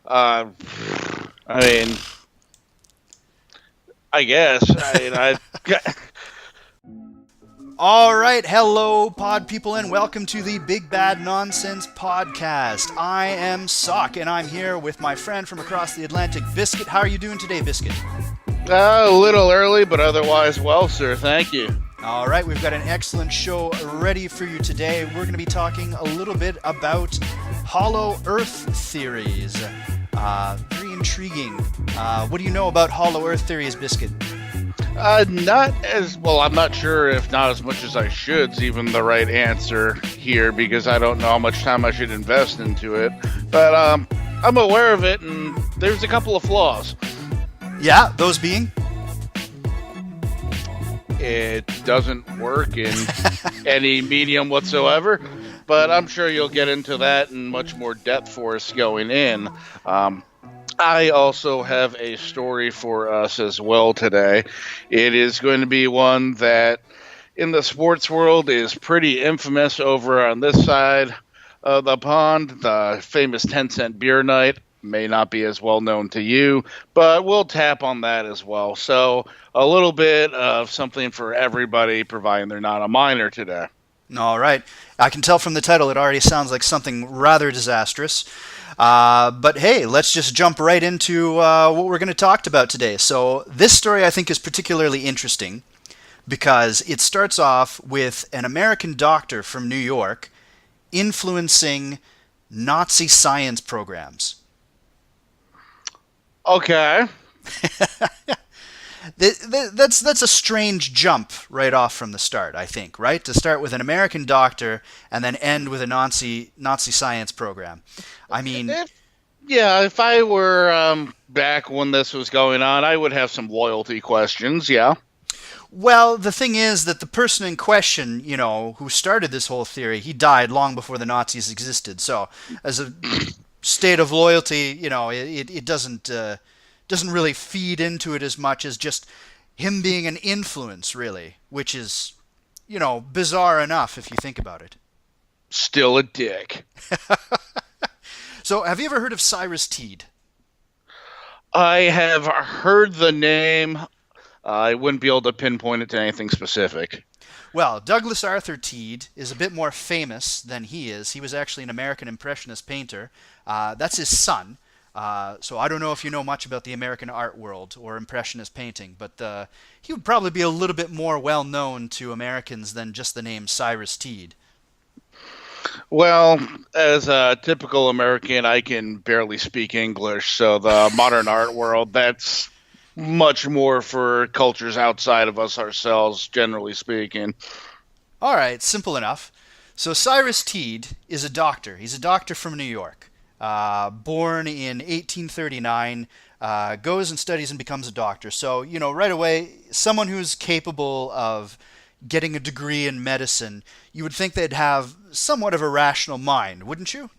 Uh, I mean, I guess. All right, hello, pod people, and welcome to the Big Bad Nonsense Podcast. I am Sock, and I'm here with my friend from across the Atlantic, Biscuit. How are you doing today, Biscuit? A little early, but otherwise well, sir. Thank you. All right, we've got an excellent show ready for you today. We're going to be talking a little bit about hollow Earth theories. Very intriguing. What do you know about hollow Earth theories, Biscuit? Not as well. I'm not sure if not as much as I should is even the right answer here because I don't know how much time I should invest into it. But I'm aware of it, and there's a couple of flaws. Yeah, those being? It doesn't work in any medium whatsoever, but I'm sure you'll get into that in much more depth for us going in. I also have a story for us as well today. It is going to be one that in the sports world is pretty infamous over on this side of the pond. The famous 10-cent beer night may not be as well known to you, but we'll tap on that as well. So a little bit of something for everybody, providing they're not a minor today. All right. I can tell from the title it already sounds like something rather disastrous. But hey, let's just jump right into what we're going to talk about today. So this story I think is particularly interesting because it starts off with an American doctor from New York influencing Nazi science programs. Okay. That's a strange jump right off from the start, I think, right? To start with an American doctor and then end with a Nazi science program. I mean... if I were back when this was going on, I would have some loyalty questions, yeah. Well, the thing is that the person in question, who started this whole theory, he died long before the Nazis existed. So, as a state of loyalty, it doesn't really feed into it as much as just him being an influence, really, which is, bizarre enough if you think about it. Still a dick. So, have you ever heard of Cyrus Teed? I have heard the name. I wouldn't be able to pinpoint it to anything specific. Well, Douglas Arthur Teed is a bit more famous than he is. He was actually an American Impressionist painter. That's his son. So I don't know if you know much about the American art world or Impressionist painting, but he would probably be a little bit more well known to Americans than just the name Cyrus Teed. Well, as a typical American, I can barely speak English, so the modern art world, that's much more for cultures outside of us ourselves, generally speaking. All right, simple enough. So Cyrus Teed is a doctor. He's a doctor from New York. Born in 1839, goes and studies and becomes a doctor. So, right away, someone who's capable of getting a degree in medicine, you would think they'd have somewhat of a rational mind, wouldn't you?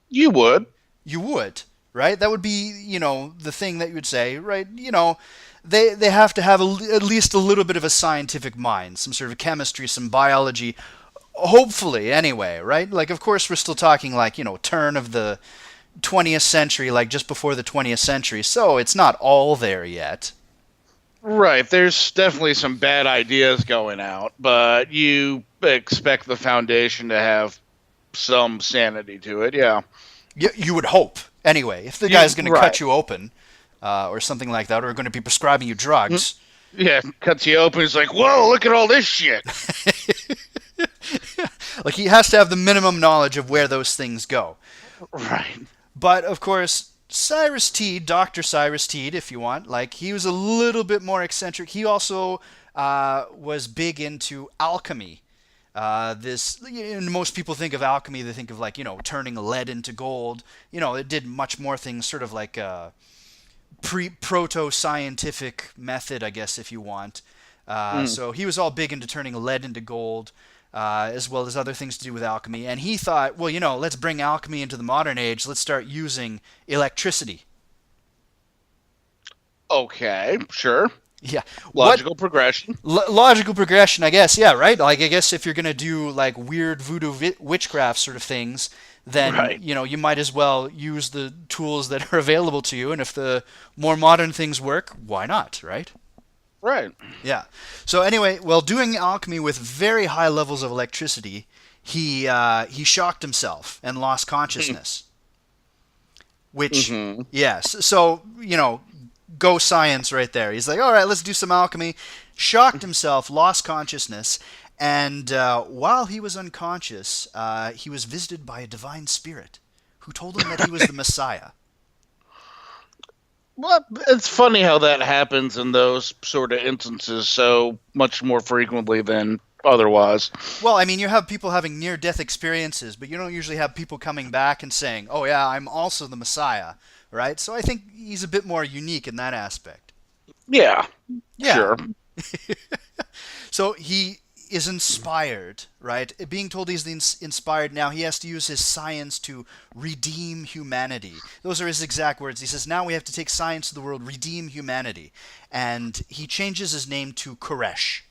You would. You would, right? That would be, the thing that you would say, right? They have to have at least a little bit of a scientific mind, some sort of chemistry, some biology. Hopefully, anyway, right? Like, of course, we're still talking, turn of the 20th century, like just before the 20th century, so it's not all there yet. Right, there's definitely some bad ideas going out, but you expect the foundation to have some sanity to it, yeah. You would hope, anyway. If the guy's going to right. cut you open, or something like that, or going to be prescribing you drugs... Yeah, cuts you open, he's like, whoa, look at all this shit! Like, he has to have the minimum knowledge of where those things go. Right. But, of course, Cyrus Teed, Dr. Cyrus Teed, if you want, he was a little bit more eccentric. He also was big into alchemy. Most people think of alchemy, they think of, turning lead into gold. It did much more things, sort of like a proto-scientific method, I guess, if you want. So he was all big into turning lead into gold. As well as other things to do with alchemy. And he thought, well, let's bring alchemy into the modern age. Let's start using electricity. Okay, sure. Yeah. Logical progression. Logical progression, I guess. Yeah, right? I guess if you're going to do, weird voodoo witchcraft sort of things, then Right. you might as well use the tools that are available to you. And if the more modern things work, why not, right? Right. Yeah. So anyway, while doing alchemy with very high levels of electricity, he shocked himself and lost consciousness. Which, Mm-hmm. yes. So go science right there. He's like, all right, let's do some alchemy. Shocked himself, lost consciousness, and while he was unconscious, he was visited by a divine spirit who told him that he was the Messiah. Well, it's funny how that happens in those sort of instances so much more frequently than otherwise. Well, I mean, you have people having near-death experiences, but you don't usually have people coming back and saying, "Oh yeah, I'm also the Messiah," right? So I think he's a bit more unique in that aspect. Yeah. Yeah. Sure. So he is inspired, right? Being told he's inspired now, he has to use his science to redeem humanity. Those are his exact words. He says, now we have to take science to the world, redeem humanity. And he changes his name to Koresh.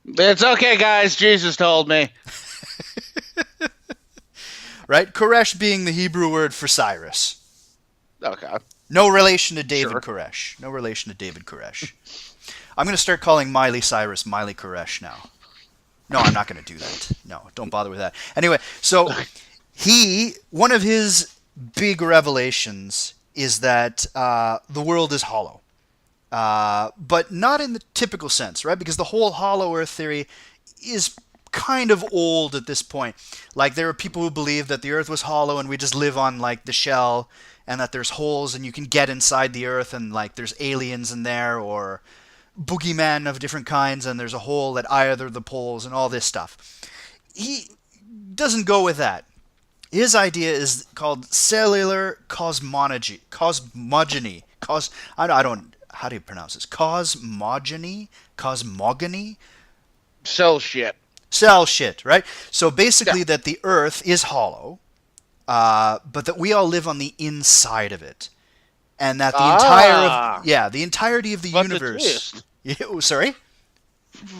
It's okay, guys. Jesus told me. Right? Koresh being the Hebrew word for Cyrus. Okay. No relation to David Sure. Koresh. No relation to David Koresh. I'm going to start calling Miley Cyrus Miley Koresh now. No, I'm not going to do that. No, don't bother with that. Anyway, so one of his big revelations is that the world is hollow. But not in the typical sense, right? Because the whole hollow earth theory is kind of old at this point. Like, there are people who believe that the earth was hollow and we just live on, like, the shell, and that there's holes and you can get inside the earth and, like, there's aliens in there, or boogeyman of different kinds, and there's a hole at either of the poles and all this stuff. He doesn't go with that. His idea is called cellular cosmogony. I don't. How do you pronounce this? Cosmogony. Sell shit. Cell shit, right? So basically, Yeah. that the Earth is hollow, but that we all live on the inside of it, and that the entirety of the What a universe. twist. Yeah, sorry.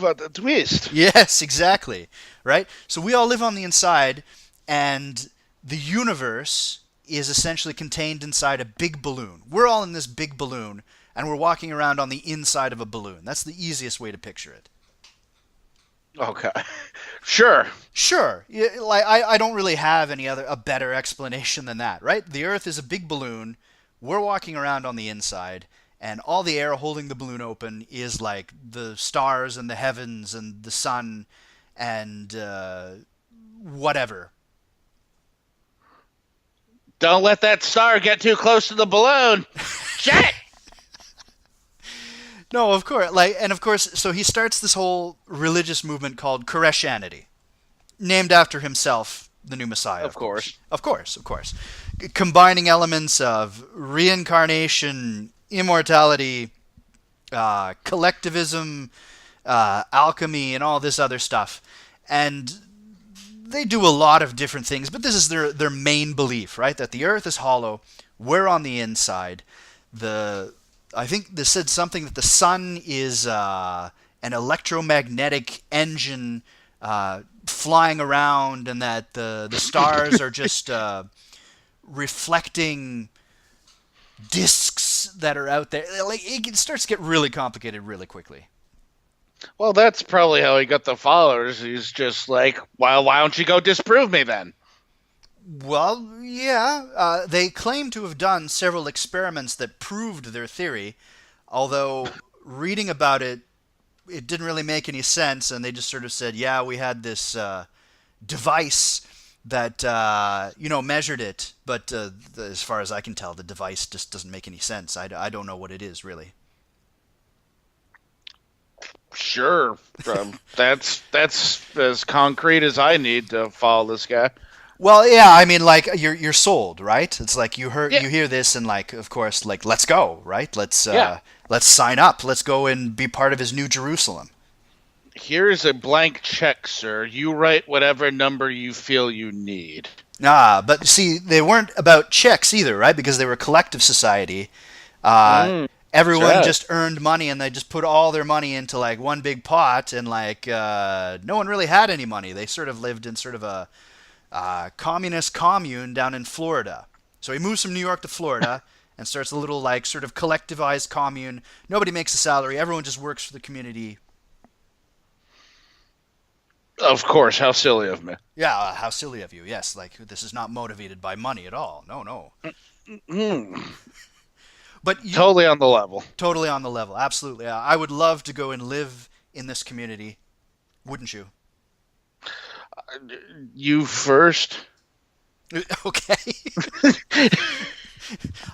What a twist. Yes, exactly. Right? So we all live on the inside, and the universe is essentially contained inside a big balloon. We're all in this big balloon, and we're walking around on the inside of a balloon. That's the easiest way to picture it. Okay. Sure. Sure. Yeah, like I don't really have a better explanation than that, right? The Earth is a big balloon. We're walking around on the inside, and all the air holding the balloon open is like the stars and the heavens and the sun and whatever. Don't let that star get too close to the balloon. Shit! No, of course. Of course, so he starts this whole religious movement called Koreshanity, named after himself, the new Messiah. Of course. Of course. Combining elements of reincarnation, immortality, collectivism, alchemy, and all this other stuff. And they do a lot of different things, but this is their main belief, right? That the Earth is hollow, we're on the inside. I think they said something that the sun is an electromagnetic engine flying around, and that the stars are just reflecting discs that are out there. Like, it starts to get really complicated really quickly. Well, that's probably how he got the followers. He's just like, well, why don't you go disprove me then? Well, yeah. They claim to have done several experiments that proved their theory, although reading about it, it didn't really make any sense, and they just sort of said, yeah, we had this device that, measured it, but as far as I can tell, the device just doesn't make any sense. I don't know what it is, really. Sure. That's as concrete as I need to follow this guy. Well, yeah, I mean, like, you're sold, right? It's like you Yeah. hear this, and, like, of course, like, let's go, right? Let's Yeah. let's sign up. Let's go and be part of his new Jerusalem. Here's a blank check, sir. You write whatever number you feel you need. But see, they weren't about checks either, right? Because they were a collective society. Everyone right. just earned money, and they just put all their money into, like, one big pot, and, like, no one really had any money. They sort of lived in sort of a communist commune down in Florida. So he moves from New York to Florida and starts a little like sort of collectivized commune. Nobody makes a salary. Everyone just works for the community. Of course, how silly of me. Yeah, how silly of you. Yes, like this is not motivated by money at all. No, no. Mm, But you totally on the level. totally on the level. Absolutely. I would love to go and live in this community. Wouldn't you? You first. Okay.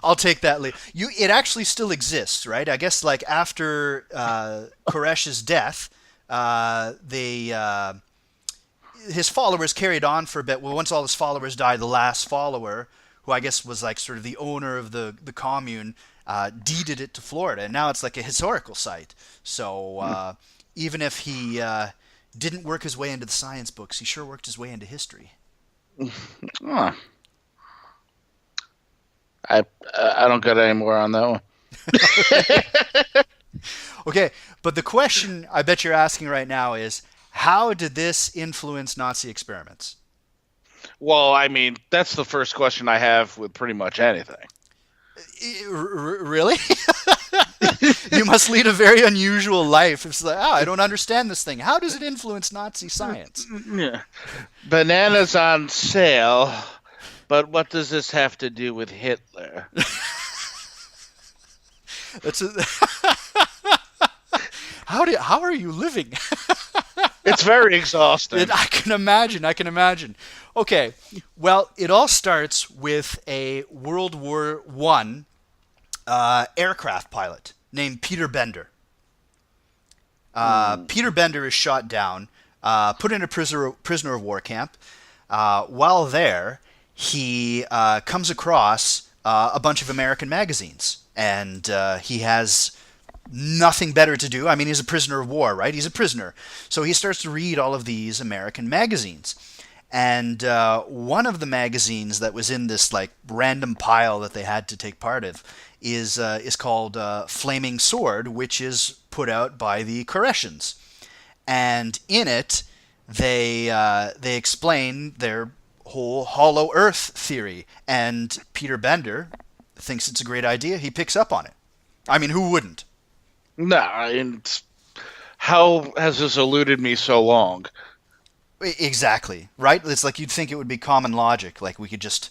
I'll take that lead. It actually still exists, right? I guess like after Koresh's death, they his followers carried on for a bit. Well, once all his followers died, the last follower, who I guess was like sort of the owner of the commune, deeded it to Florida, and now it's like a historical site. So even if he didn't work his way into the science books, he sure worked his way into history. Huh. I don't get any more on that one. Okay, but the question I bet you're asking right now is, how did this influence Nazi experiments? Well, I mean, that's the first question I have with pretty much anything. Really? You must lead a very unusual life. It's like, I don't understand this thing. How does it influence Nazi science? Yeah. Bananas on sale, but what does this have to do with Hitler? That's a, how are you living? It's very exhausting. I can imagine. I can imagine. Okay, well, it all starts with a World War One aircraft pilot named Peter Bender. Peter Bender is shot down, put in a prisoner of war camp. While there, he comes across a bunch of American magazines, and he has nothing better to do. I mean, he's a prisoner of war, right? He's a prisoner. So he starts to read all of these American magazines. And one of the magazines that was in this like random pile that they had to take part of is called Flaming Sword, which is put out by the Koreshans. And in it, they explain their whole hollow Earth theory. And Peter Bender thinks it's a great idea. He picks up on it. I mean, who wouldn't? No, I mean, how has this eluded me so long? Exactly, right? It's like you'd think it would be common logic. Like we could just,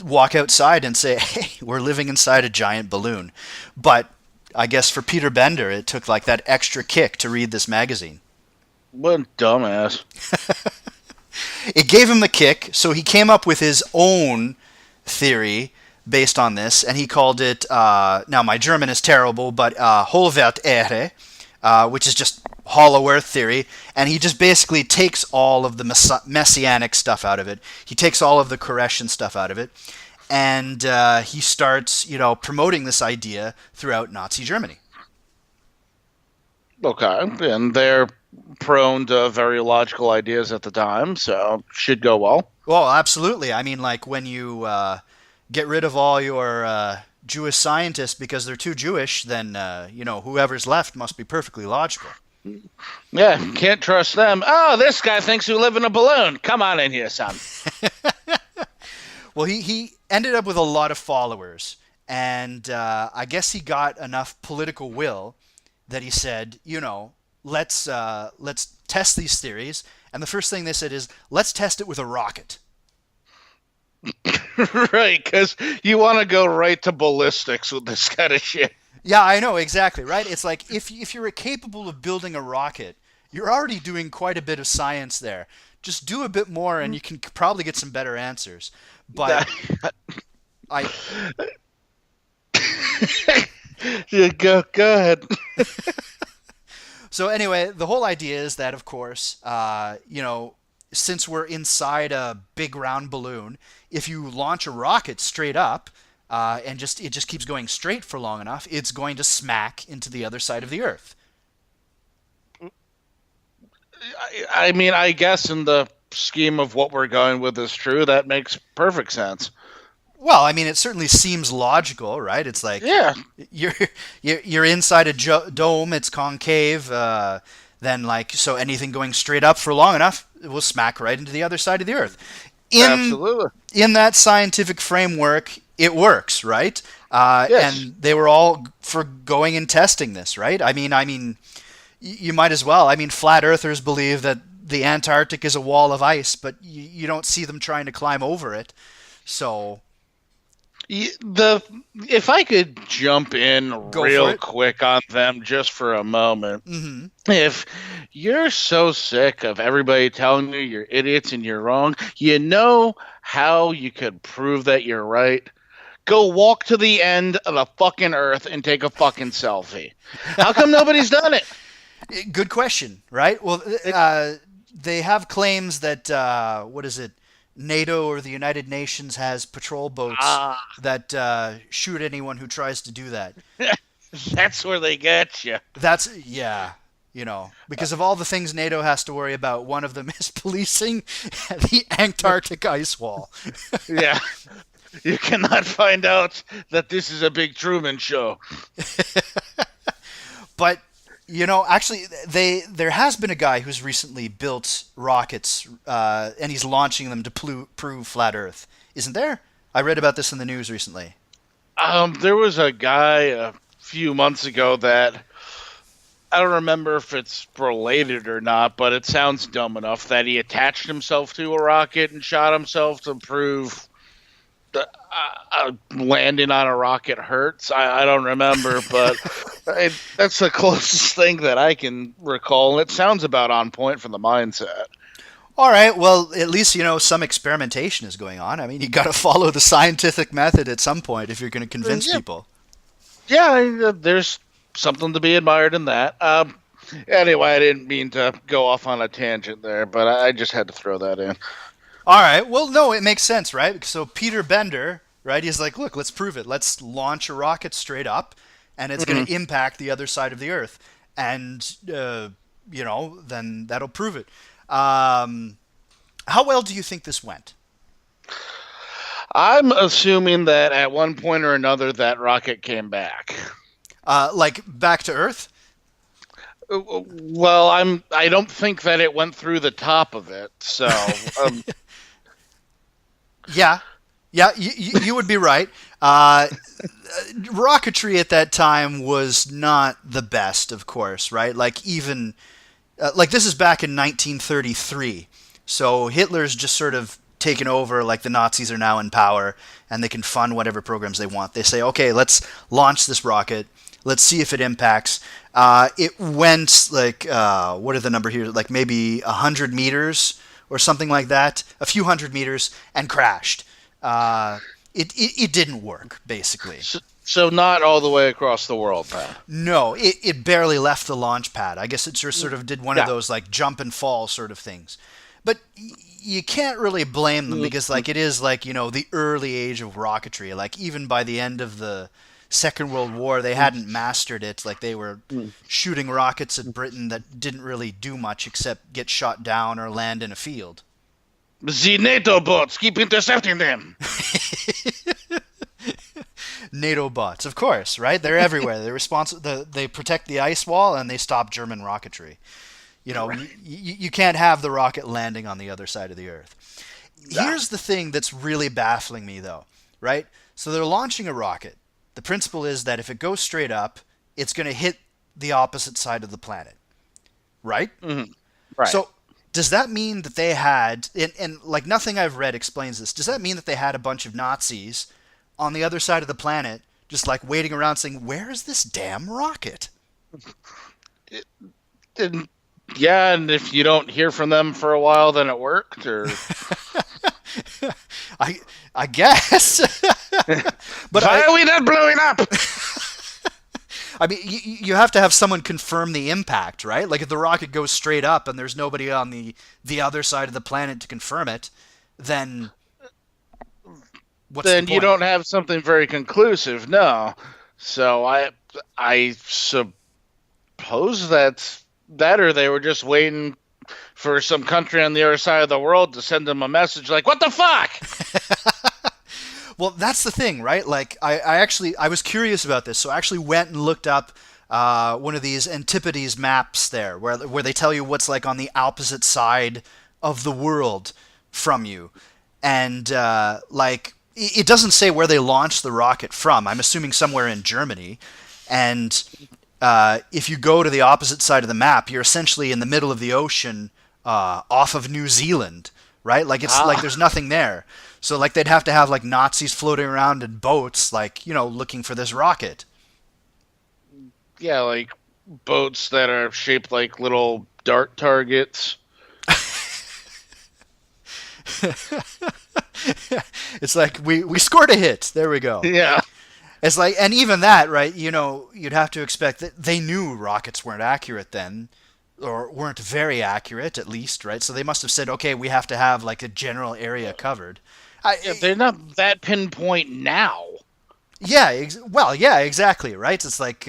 walk outside and say, hey, we're living inside a giant balloon. But I guess for Peter Bender, it took like that extra kick to read this magazine. What a dumbass. It gave him the kick, so he came up with his own theory based on this, and he called it, now my German is terrible, but Hohlwertehre, which is just hollow earth theory, and he just basically takes all of the messianic stuff out of it. He takes all of the Koreshan stuff out of it, and he starts, promoting this idea throughout Nazi Germany. Okay, and they're prone to very logical ideas at the time, so should go well. Well, absolutely. I mean, like when you get rid of all your Jewish scientists because they're too Jewish, then whoever's left must be perfectly logical. Yeah, can't trust them. Oh, this guy thinks you live in a balloon. Come on in here, son. Well, he ended up with a lot of followers, and I guess he got enough political will that he said, let's test these theories. And the first thing they said is, let's test it with a rocket. Right, because you want to go right to ballistics with this kind of shit. Yeah, I know, exactly, right? It's like if you're capable of building a rocket, you're already doing quite a bit of science there. Just do a bit more and you can probably get some better answers. But Yeah, go ahead. So anyway, the whole idea is that, of course, since we're inside a big round balloon, if you launch a rocket straight up and it just keeps going straight for long enough, it's going to smack into the other side of the Earth. I mean, I guess in the scheme of what we're going with is true, that makes perfect sense. Well, I mean, it certainly seems logical, right? It's like Yeah. you're inside a dome. It's concave. then so anything going straight up for long enough, it will smack right into the other side of the Earth. Absolutely. In that scientific framework, it works, right? Yes. And they were all for going and testing this, right? I mean, you might as well. I mean, flat earthers believe that the Antarctic is a wall of ice, but you don't see them trying to climb over it. So If I could jump in real quick on them just for a moment. Mm-hmm. If you're so sick of everybody telling you you're idiots and you're wrong, you know how you could prove that you're right? Go walk to the end of the fucking earth and take a fucking selfie. How come nobody's done it? Good question, right? Well, they have claims that, what is it? NATO or the United Nations has patrol boats that shoot anyone who tries to do that. That's where they get you. Because of all the things NATO has to worry about, one of them is policing the Antarctic ice wall. Yeah. You cannot find out that this is a big Truman Show. But actually, there has been a guy who's recently built rockets, and he's launching them to prove flat Earth. Isn't there? I read about this in the news recently. There was a guy a few months ago that I don't remember if it's related or not, but it sounds dumb enough that he attached himself to a rocket and shot himself to prove that landing on a rocket hurts. I don't remember, but that's the closest thing that I can recall. It sounds about on point for the mindset. All right, well, at least, some experimentation is going on. I mean, you got to follow the scientific method at some point if you're going to convince people. Yeah, there's something to be admired in that. Anyway, I didn't mean to go off on a tangent there, but I just had to throw that in. All right, well, no, it makes sense, right? So Peter Bender, right, he's like, look, let's prove it. Let's launch a rocket straight up, and it's going to impact the other side of the Earth. And, then that'll prove it. How well do you think this went? I'm assuming that at one point or another that rocket came back. Back to Earth? Well, I don't think that it went through the top of it. So, yeah, you would be right. Rocketry at that time was not the best, of course, right? Even this is back in 1933. So Hitler's just sort of taken over, the Nazis are now in power, and they can fund whatever programs they want. They say, okay, let's launch this rocket. Let's see if it impacts. It went what are the number here? Maybe 100 meters or something like that, a few hundred meters, and crashed. It didn't work, basically. So not all the way across the world, Pat. No, it barely left the launch pad. I guess it just sort of did one of those jump and fall sort of things. But you can't really blame them because it is the early age of rocketry. Even by the end of the Second World War, they hadn't mastered it. They were shooting rockets at Britain that didn't really do much except get shot down or land in a field. The NATO boats, keep intercepting them. NATO bots, of course, right? They're everywhere. They protect the ice wall and they stop German rocketry. You can't have the rocket landing on the other side of the Earth. Here's the thing that's really baffling me, though, right? So they're launching a rocket. The principle is that if it goes straight up, it's going to hit the opposite side of the planet, right? Mm-hmm. Right. So does that mean that they had, and nothing I've read explains this, does that mean that they had a bunch of Nazis on the other side of the planet just waiting around saying, where is this damn rocket? Yeah, and if you don't hear from them for a while, then it worked, or... I guess. But why are we not blowing up? I mean, you have to have someone confirm the impact, right? If the rocket goes straight up and there's nobody on the other side of the planet to confirm it, then what's the point? You don't have something very conclusive, no. So I suppose that's that, or they were just waiting for some country on the other side of the world to send them a message what the fuck? Well, that's the thing, right? I was curious about this, so I actually went and looked up one of these antipodes maps there, where they tell you what's like on the opposite side of the world from you, and like it doesn't say where they launched the rocket from. I'm assuming somewhere in Germany, and if you go to the opposite side of the map, you're essentially in the middle of the ocean, off of New Zealand, right? Like it's like there's nothing there. So like they'd have to have like Nazis floating around in boats, like, looking for this rocket. Yeah, like boats that are shaped like little dart targets. It's like we scored a hit. There we go. Yeah. It's like, and even that, right? You'd have to expect that they knew rockets weren't accurate then, or weren't very accurate at least, right? So they must have said, okay, we have to have like a general area covered. Yeah, they're not that pinpoint now. Yeah, well, yeah, exactly, right? It's like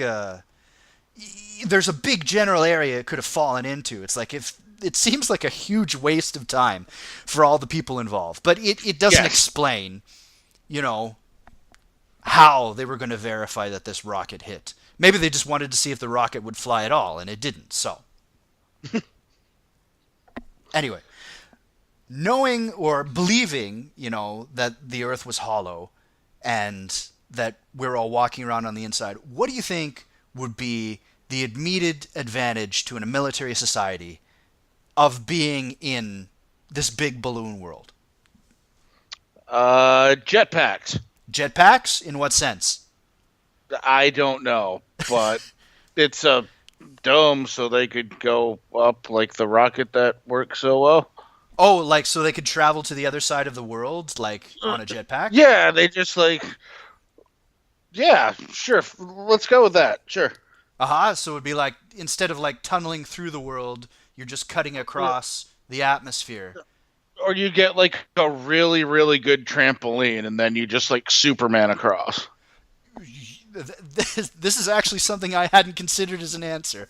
there's a big general area it could have fallen into. It's like if it seems like a huge waste of time for all the people involved, but it doesn't explain, how they were going to verify that this rocket hit. Maybe they just wanted to see if the rocket would fly at all, and it didn't. So anyway, knowing or believing, that the Earth was hollow and that we're all walking around on the inside, what do you think would be the immediate advantage to a military society of being in this big balloon world? Jetpacks. Jetpacks? In what sense? I don't know, but it's a dome, so they could go up like the rocket that works so well. Oh, like so they could travel to the other side of the world, like on a jetpack? Yeah, they just like... Yeah, sure. Let's go with that. Sure. So it would be like, instead of like tunneling through the world, you're just cutting across the atmosphere. Or you get like a really, really good trampoline, and then you just like Superman across. This is actually something I hadn't considered as an answer.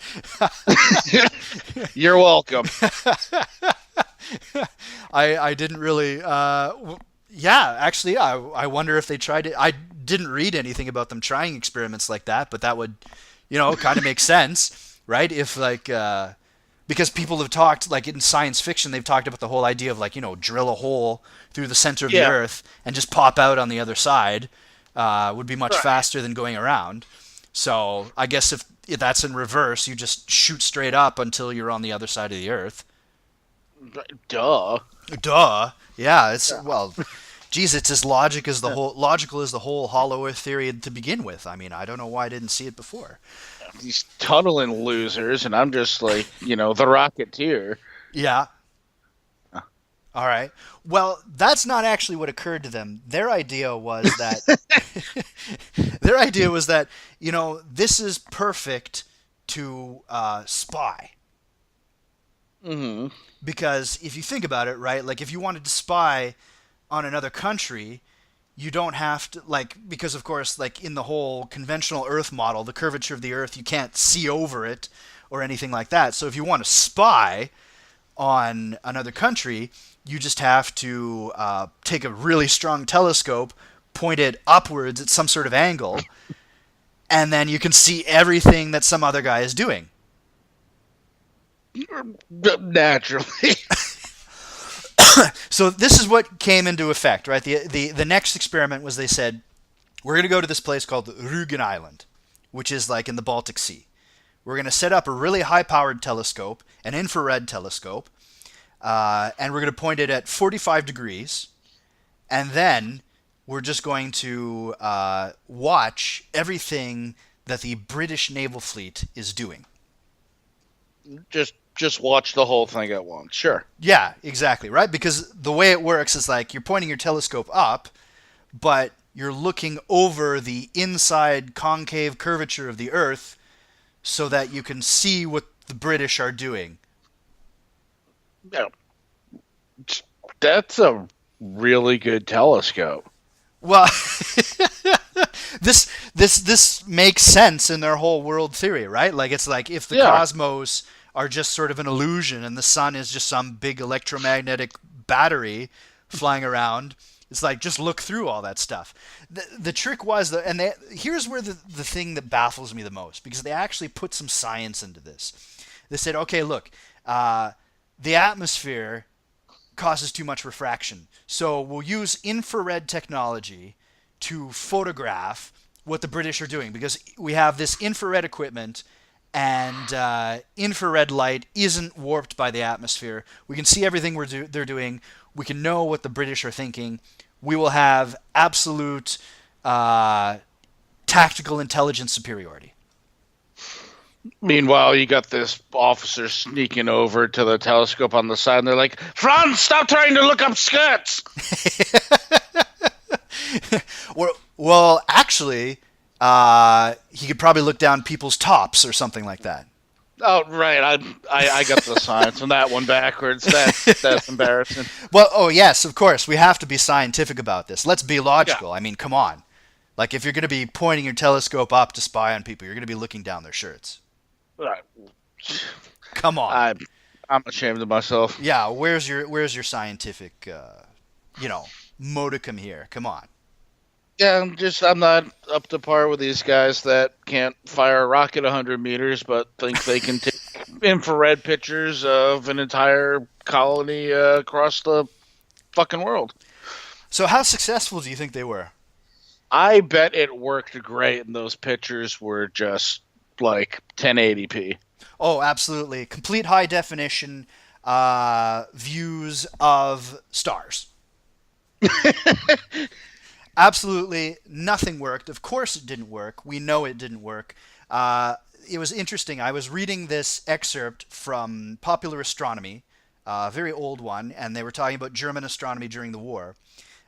You're welcome. I didn't really. Yeah, actually, I wonder if they tried it. I didn't read anything about them trying experiments like that, but that would, kind of make sense, right? If like, because people have talked, like in science fiction, they've talked about the whole idea of like, drill a hole through the center of the Earth and just pop out on the other side. Would be much faster than going around. So I guess if that's in reverse, you just shoot straight up until you're on the other side of the Earth. Duh. Yeah, well, geez, it's as logical as the whole hollow Earth theory to begin with. I mean, I don't know why I didn't see it before. These tunneling losers, and I'm just like, the Rocketeer. Yeah. All right. Well, that's not actually what occurred to them. Their idea was that this is perfect to spy. Mm-hmm. Because if you think about it, right, like if you wanted to spy on another country, you don't have to, like, because of course, like in the whole conventional Earth model, the curvature of the Earth, you can't see over it or anything like that. So if you want to spy on another country, you just have to take a really strong telescope, point it upwards at some sort of angle, and then you can see everything that some other guy is doing. Naturally. So this is what came into effect, right? The next experiment was, they said, we're going to go to this place called Rügen Island, which is like in the Baltic Sea. We're going to set up a really high-powered telescope, an infrared telescope, and we're going to point it at 45 degrees, and then we're just going to watch everything that the British naval fleet is doing. Just watch the whole thing at once. Sure. Yeah, exactly, right? Because the way it works is like you're pointing your telescope up, but you're looking over the inside concave curvature of the Earth so that you can see what the British are doing. Yeah. That's a really good telescope. Well, this makes sense in their whole world theory, right? Like it's like if the cosmos are just sort of an illusion and the sun is just some big electromagnetic battery flying around, It's like, just look through all that stuff. The trick was, here's where the thing that baffles me the most, because they actually put some science into this. They said, okay, look, the atmosphere causes too much refraction. So we'll use infrared technology to photograph what the British are doing, because we have this infrared equipment, and infrared light isn't warped by the atmosphere. We can see everything they're doing. We can know what the British are thinking. We will have absolute tactical intelligence superiority. Meanwhile, you got this officer sneaking over to the telescope on the side, and they're like, "Franz, stop trying to look up skirts!" Well, actually, he could probably look down people's tops or something like that. Oh, right. I got the science on that one backwards. That's embarrassing. Well, oh, yes, of course. We have to be scientific about this. Let's be logical. Yeah. I mean, come on. Like, if you're going to be pointing your telescope up to spy on people, you're going to be looking down their shirts. Right. Come on. I'm ashamed of myself. Yeah, where's your scientific, modicum here? Come on. Yeah, I'm not up to par with these guys that can't fire a rocket 100 meters, but think they can take infrared pictures of an entire colony across the fucking world. So how successful do you think they were? I bet it worked great, and those pictures were just like 1080p. Oh, absolutely. Complete high definition views of stars. Absolutely nothing worked. Of course it didn't work. We know it didn't work. It was interesting. I was reading this excerpt from Popular Astronomy, a very old one, and they were talking about German astronomy during the war.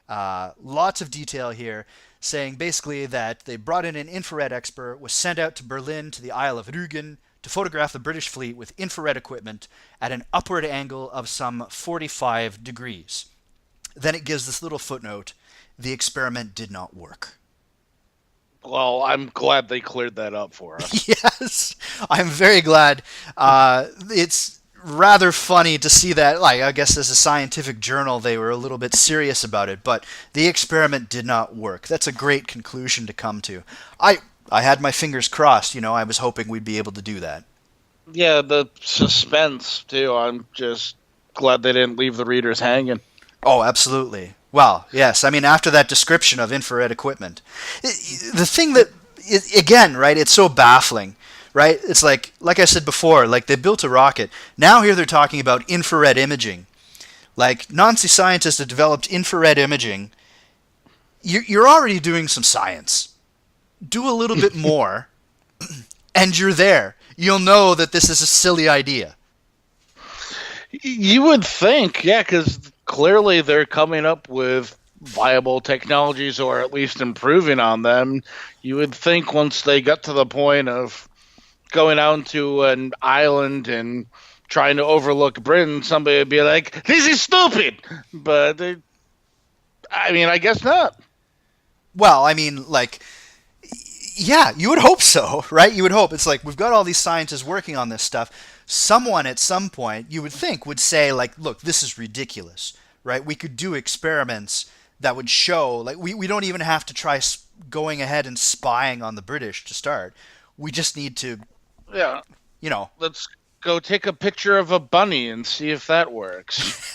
Lots of detail here, saying basically that they brought in an infrared expert, was sent out to Berlin to the Isle of Rügen to photograph the British fleet with infrared equipment at an upward angle of some 45 degrees. Then it gives this little footnote: the experiment did not work. Well, I'm glad they cleared that up for us. Yes, I'm very glad. It's rather funny to see that, like, I guess as a scientific journal, they were a little bit serious about it, but the experiment did not work. That's a great conclusion to come to. I had my fingers crossed, I was hoping we'd be able to do that. Yeah, the suspense, too. I'm just glad they didn't leave the readers hanging. Oh, absolutely. Well, yes. I mean, after that description of infrared equipment, the thing that, again, right, it's so baffling, right? It's like I said before, like, they built a rocket. Now here they're talking about infrared imaging. Like, Nazi scientists have developed infrared imaging. You're already doing some science. Do a little bit more, and you're there. You'll know that this is a silly idea. You would think, yeah, because clearly they're coming up with viable technologies, or at least improving on them. You would think once they got to the point of going out to an island and trying to overlook Britain, somebody would be like, "This is stupid." But I guess not. Well, I mean, like, yeah, you would hope so, right? You would hope. It's like, we've got all these scientists working on this stuff. Someone at some point, you would think, would say, like, look, this is ridiculous, right? We could do experiments that would show, like, we don't even have to try going ahead and spying on the British to start. We just need to, Yeah. Let's go take a picture of a bunny and see if that works.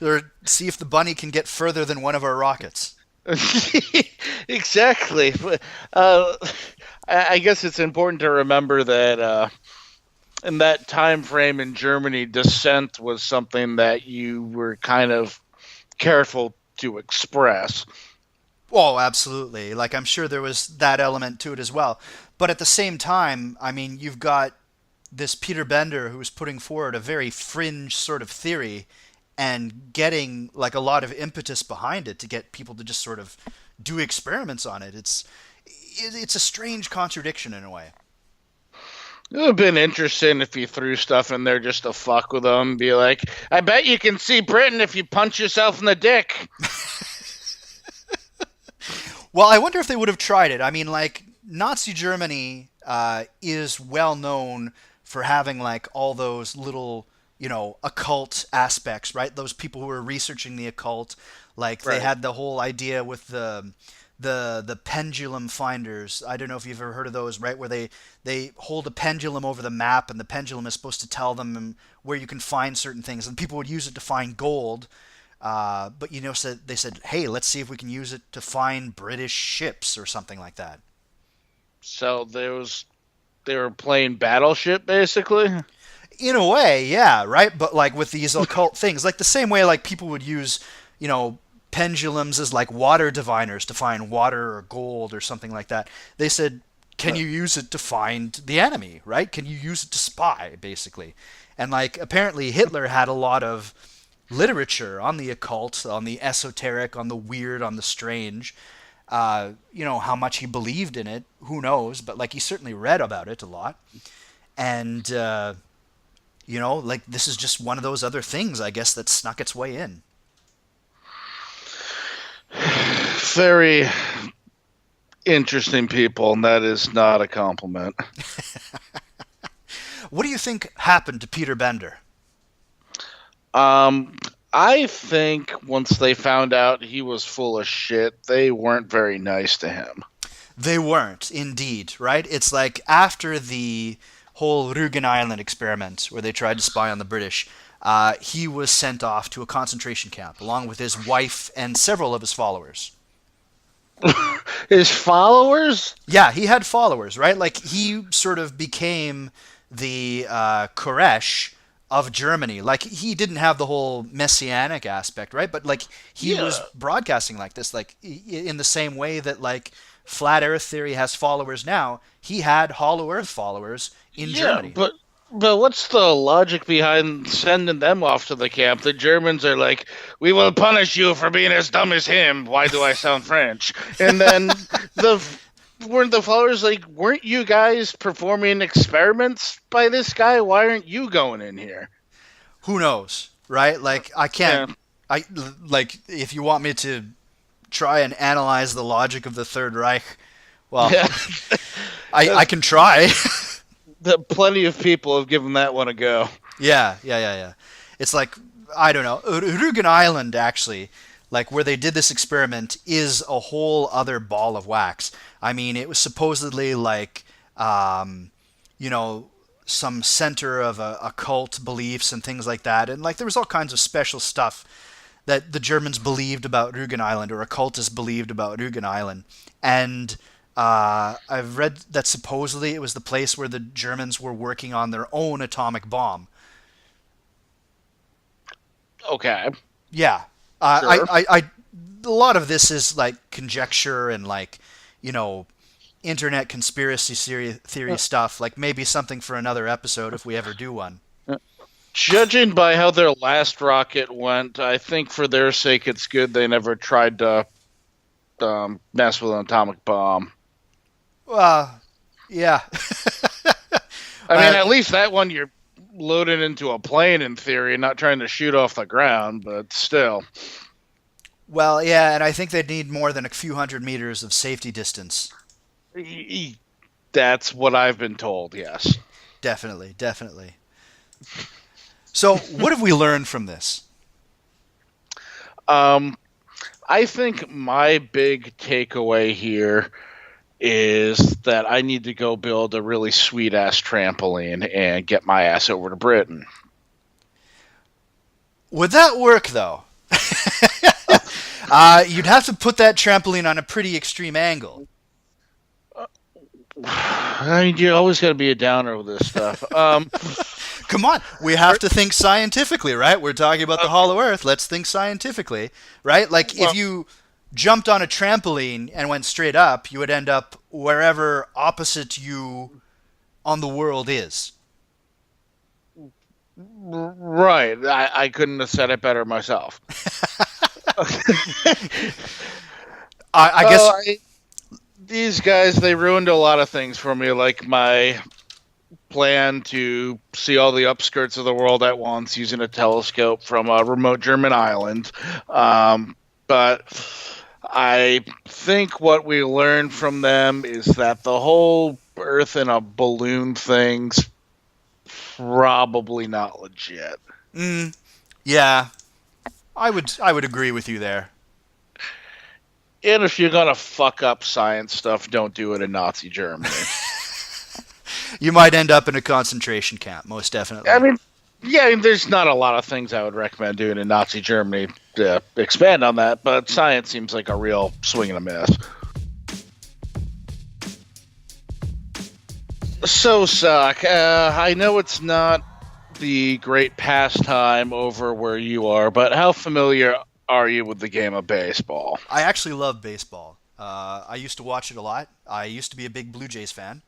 Or see if the bunny can get further than one of our rockets. Exactly. I guess it's important to remember that in that time frame in Germany, dissent was something that you were kind of careful to express. Oh, absolutely. Like, I'm sure there was that element to it as well. But at the same time, I mean, you've got this Peter Bender who's putting forward a very fringe sort of theory and getting, like, a lot of impetus behind it to get people to just sort of do experiments on it. It's a strange contradiction in a way. It would have been interesting if you threw stuff in there just to fuck with them. Be like, I bet you can see Britain if you punch yourself in the dick. Well, I wonder if they would have tried it. I mean, like, Nazi Germany is well known for having, like, all those little occult aspects, right? Those people who were researching the occult, like they Right. had the whole idea with the pendulum finders. I don't know if you've ever heard of those, right? Where they hold a pendulum over the map, and the pendulum is supposed to tell them where you can find certain things, and people would use it to find gold. But they said, hey, let's see if we can use it to find British ships or something like that. So they were playing Battleship basically. In a way, yeah, right. But like with these occult things, like the same way like people would use, you know, pendulums as like water diviners to find water or gold or something like that. They said, can you use it to find the enemy, right? Can you use it to spy, basically? And like apparently Hitler had a lot of literature on the occult, on the esoteric, on the weird, on the strange. How much he believed in it, who knows? But like he certainly read about it a lot. And like this is just one of those other things, I guess, that snuck its way in. Very interesting people, and that is not a compliment. What do you think happened to Peter Bender? Um, I think once they found out he was full of shit, they weren't very nice to him. They weren't, indeed, right? It's like after the whole Rügen Island experiment, where they tried to spy on the British, he was sent off to a concentration camp, along with his wife and several of his followers. His followers? Yeah, he had followers, right? Like he sort of became the Koresh of Germany. Like he didn't have the whole messianic aspect, right? But like he Yeah. was broadcasting like this, like in the same way that like flat Earth theory has followers now. He had Hollow Earth followers in Yeah, Germany. but what's the logic behind sending them off to the camp? The Germans are like, "We will punish you for being as dumb as him." Why do I sound French? And then the weren't the followers like, "Weren't you guys performing experiments by this guy? Why aren't you going in here?" Who knows, right? Like I Yeah. can't. I like if you want me to try and analyze the logic of the Third Reich. Well, Yeah. I can try. Plenty of people have given that one a go. Yeah. It's like I don't know. Rügen Island actually, like where they did this experiment, is a whole other ball of wax. I mean, it was supposedly like, you know, some center of occult beliefs and things like that, and like there was all kinds of special stuff that the Germans believed about Rügen Island, or occultists believed about Rügen Island, and I've read that supposedly it was the place where the Germans were working on their own atomic bomb. Okay. Yeah, Sure. a lot of this is like conjecture and like, you know, internet conspiracy theory stuff. Like maybe something for another episode if we ever do one. Judging by how their last rocket went, I think for their sake it's good they never tried to mess with an atomic bomb. Yeah. I mean, at least that one you're loaded into a plane in theory, not trying to shoot off the ground, but still. Well, yeah, and I think they'd need more than a few hundred meters of safety distance. That's what I've been told, yes. Definitely. So, what have we learned from this? I think my big takeaway here is that I need to go build a really sweet ass trampoline and get my ass over to Britain. Would that work, though? You'd have to put that trampoline on a pretty extreme angle. I mean, you always got to be a downer with this stuff. Come on, we have to think scientifically, right? We're talking about the Hollow Earth. Let's think scientifically, right? Like if you jumped on a trampoline and went straight up, you would end up wherever opposite you on the world is. Right. I couldn't have said it better myself. I guess. These guys, they ruined a lot of things for me, like my plan to see all the upskirts of the world at once using a telescope from a remote German island. But I think what we learned from them is that the whole Earth in a balloon thing's probably not legit. Yeah, I would agree with you there. And if you're gonna fuck up science stuff, don't do it in Nazi Germany. You might end up in a concentration camp, most I definitely. mean, yeah, there's not a lot of things I would recommend doing in Nazi Germany to expand on that, but science seems like a real swing and a miss. So, Sock, I know it's not the great pastime over where you are, but how familiar are you with the game of baseball? I actually love baseball. I used to watch it a lot. I used to be a big Blue Jays fan.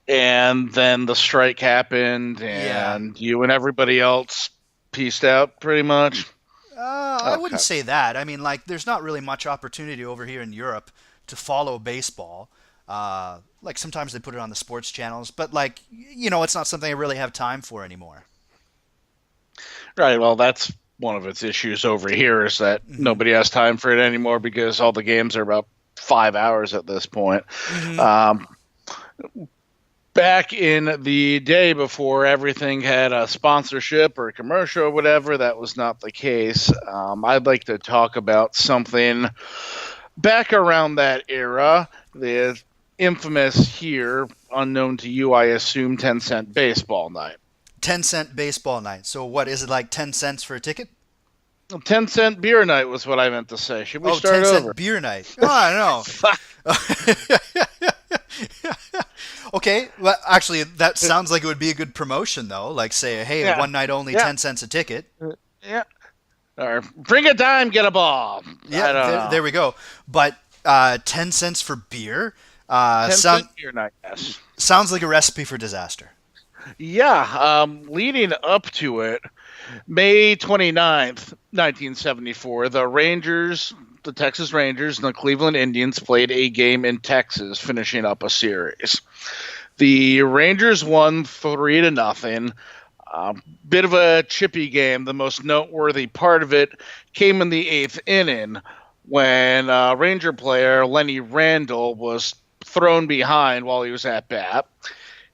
And then the strike happened, Yeah. and you and everybody else pieced out pretty much. I wouldn't Okay. say that. I mean, like, there's not really much opportunity over here in Europe to follow baseball. Like, sometimes they put it on the sports channels, but, like, it's not something I really have time for anymore. Right. Well, that's one of its issues over here is that Hmm. nobody has time for it anymore because all the games are about 5 hours at this point. Hmm. Um, Back in the day before everything had a sponsorship or a commercial or whatever, that was not the case. I'd like to talk about something back around that era, the infamous here, unknown to you, I assume, 10-cent baseball night. 10-cent baseball night. So, what is it, like 10 cents for a ticket? 10-cent beer night was what I meant to say. Should we Oh, start 10-cent over? beer night. Oh, I don't know. Okay, well, actually, that sounds like it would be a good promotion, though. Like, say, hey, Yeah, one night only, yeah, 10 cents a ticket. yeah. Or bring a dime, get a ball. Yeah, I don't there know. we go. But 10 cents for beer 10-cent beer night, yes. sounds like a recipe for disaster. Yeah, leading up to it, May 29th, 1974, the Texas Rangers, and the Cleveland Indians played a game in Texas, finishing up a series. The Rangers won 3-0. Bit of a chippy game. The most noteworthy part of it came in the eighth inning when Ranger player Lenny Randall was thrown behind while he was at bat.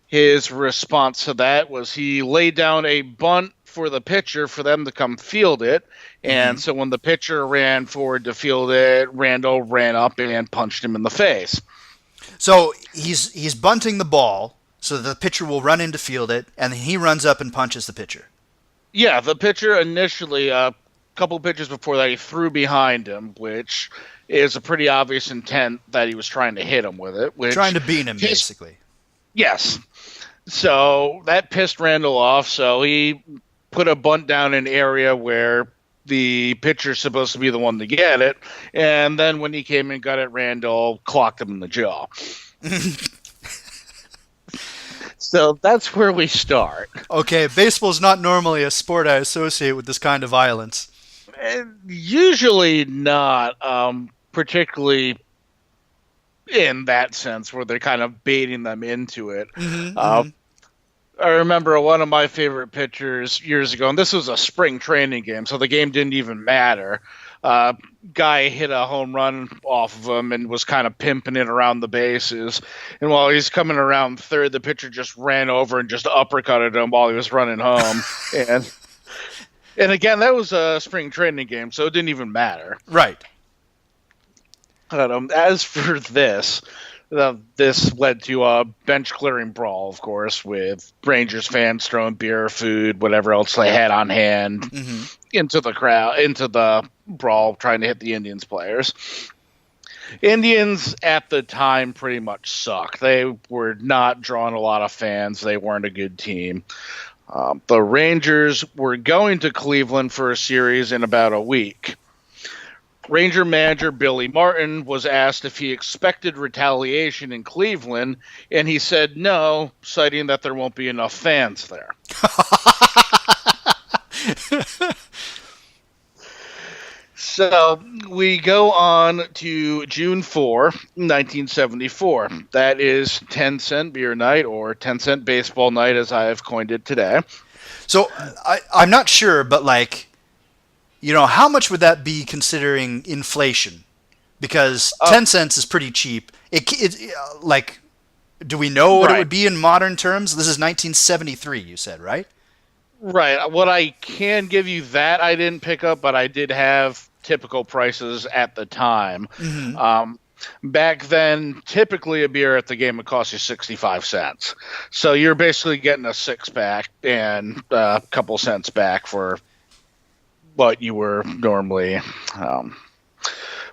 His response to that was he laid down a bunt for the pitcher for them to come field it. Hmm. And so when the pitcher ran forward to field it, Randall ran up and punched him in the face. So he's bunting the ball so that the pitcher will run in to field it, and then he runs up and punches the pitcher. Yeah, the pitcher initially, a couple pitches before that, he threw behind him, which is a pretty obvious intent that he was trying to hit him with it, Trying which to beat him, pissed, basically. yes. So that pissed Randall off, so he put a bunt down in an area where the pitcher's supposed to be the one to get it, and then when he came and got it, Randall clocked him in the jaw. So that's where we start. Okay, baseball's not normally a sport I associate with this kind of violence. And usually not, particularly in that sense where they're kind of baiting them into it. Hmm. Uh, Hmm. I remember one of my favorite pitchers years ago, and this was a spring training game, so the game didn't even matter. Uh, Guy hit a home run off of him and was kind of pimping it around the bases. And while he's coming around third, the pitcher just ran over and just uppercutted him while he was running home. And again, that was a spring training game, so it didn't even matter. Right. As for this, this led to a bench clearing brawl, of course, with Rangers fans throwing beer, food, whatever else they had on hand Hmm. into the crowd, into the brawl, trying to hit the Indians players. Indians at the time pretty much sucked. They were not drawing a lot of fans. They weren't a good team. The Rangers were going to Cleveland for a series in about a week. Ranger manager Billy Martin was asked if he expected retaliation in Cleveland, and he said no, citing that there won't be enough fans there. So we go on to June 4, 1974. That is 10-cent beer night or 10-cent baseball night, as I have coined it today. So I'm not sure, but like, how much would that be considering inflation? Because Uh, 10 cents is pretty cheap. Like, do we know what it right. would be in modern terms? This is 1973, you said, right? Right. What I can give you that I didn't pick up, but I did have typical prices at the time. Mm-hmm. Back then, typically a beer at the game would cost you 65 cents. So you're basically getting a six pack and a couple cents back for what you were normally.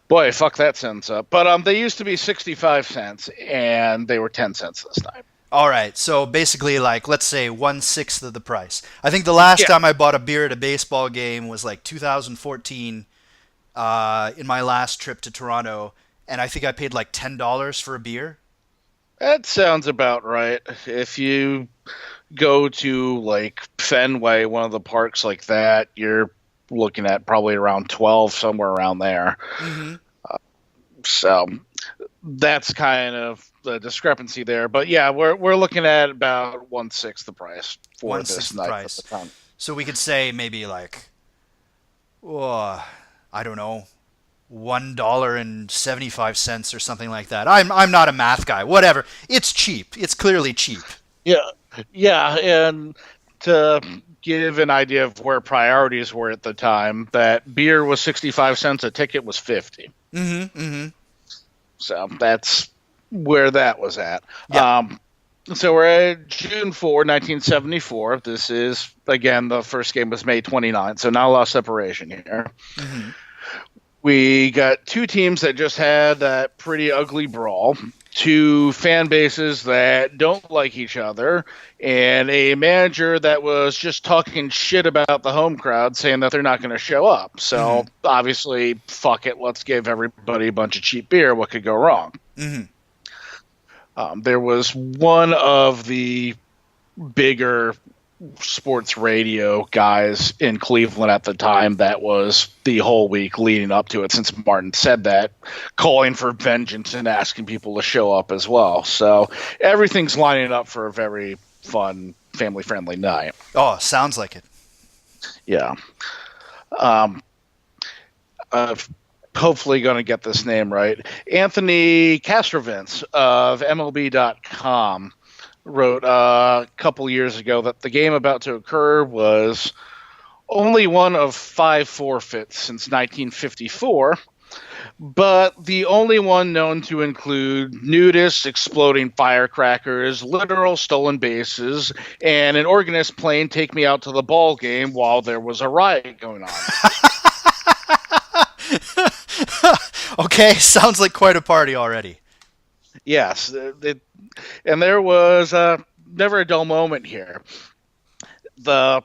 Boy, fuck that sentence up. But they used to be 65 cents, and they were 10 cents this time. All right, so basically, like, let's say 1/6 of the price. I think the last Yeah. time I bought a beer at a baseball game was like 2014, in my last trip to Toronto, and I think I paid like $10 for a beer. That sounds about right. If you go to like Fenway, one of the parks like that, you're looking at probably around 12, somewhere around there. Mm-hmm. So that's kind of the discrepancy there. But yeah, we're looking at about 1/6 the price for 1/6 this the night price. at the time. So we could say maybe like, oh, I don't know, $1.75 or something like that. I'm not a math guy. Whatever. It's cheap. It's clearly cheap. Yeah, yeah, and to give an idea of where priorities were at the time, that beer was 65 cents, a ticket was 50. Mm-hmm. Mm-hmm. So that's where that was at. Yeah. So we're at June 4, 1974. This is, again, the first game was May 29th, so not a lot of separation here. Mm-hmm. We got two teams that just had that pretty ugly brawl, two fan bases that don't like each other, and a manager that was just talking shit about the home crowd, saying that they're not going to show up. So obviously, fuck it, let's give everybody a bunch of cheap beer. What could go wrong? Mm-hmm. There was one of the bigger sports radio guys in Cleveland at the time that was the whole week leading up to it, since Martin said that, calling for vengeance and asking people to show up as well. So everything's lining up for a very fun, family-friendly night. Oh, sounds like it. Yeah. Hopefully going to get this name right. Anthony Castrovins of MLB.com wrote a couple years ago that the game about to occur was only one of 5 forfeits since 1954, but the only one known to include nudists exploding firecrackers, literal stolen bases, and an organist playing Take Me Out to the Ball Game while there was a riot going on. Okay, sounds like quite a party already. Yes, and there was never a dull moment here. The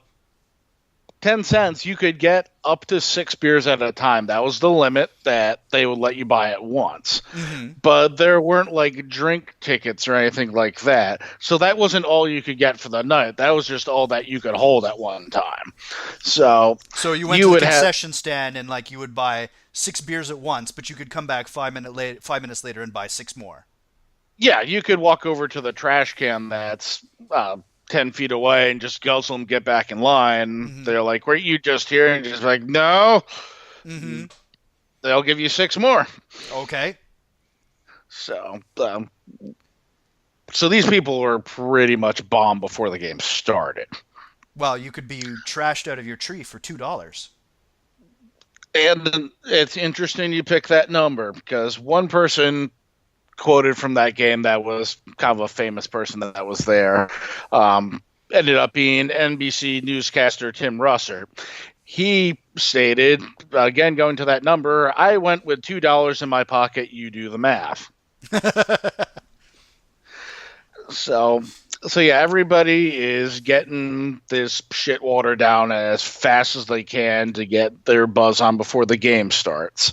10 cents, you could get up to 6 beers at a time. That was the limit that they would let you buy at once. Mm-hmm. But there weren't like drink tickets or anything like that. So that wasn't all you could get for the night. That was just all that you could hold at one time. So you went to the concession stand and like you would buy 6 beers at once, but you could come back 5 minutes later and buy 6 more. Yeah, you could walk over to the trash can that's 10 feet away and just guzzle them, get back in line. Mm-hmm. They're like, were you just here? And just like, no. Mm-hmm. They'll give you 6 more. Okay. So these people were pretty much bombed before the game started. Well, you could be trashed out of your tree for $2. And it's interesting you pick that number, because one person quoted from that game that was kind of a famous person that was there, ended up being NBC newscaster Tim Russer. He stated, again, going to that number, I went with $2 in my pocket, you do the math. So yeah, everybody is getting this shit watered down as fast as they can to get their buzz on before the game starts.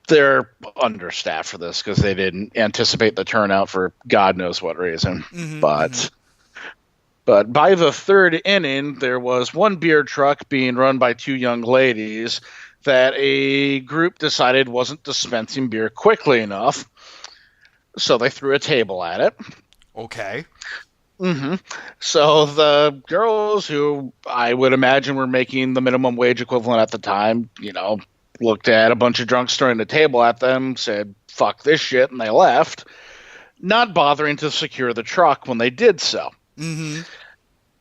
They're understaffed for this because they didn't anticipate the turnout for God knows what reason. Mm-hmm, but by the 3rd inning, there was one beer truck being run by 2 young ladies that a group decided wasn't dispensing beer quickly enough. So they threw a table at it. Okay. Mm-hmm. So the girls, who I would imagine were making the minimum wage equivalent at the time, looked at a bunch of drunks throwing the table at them, said, fuck this shit, and they left, not bothering to secure the truck when they did so. Mm-hmm.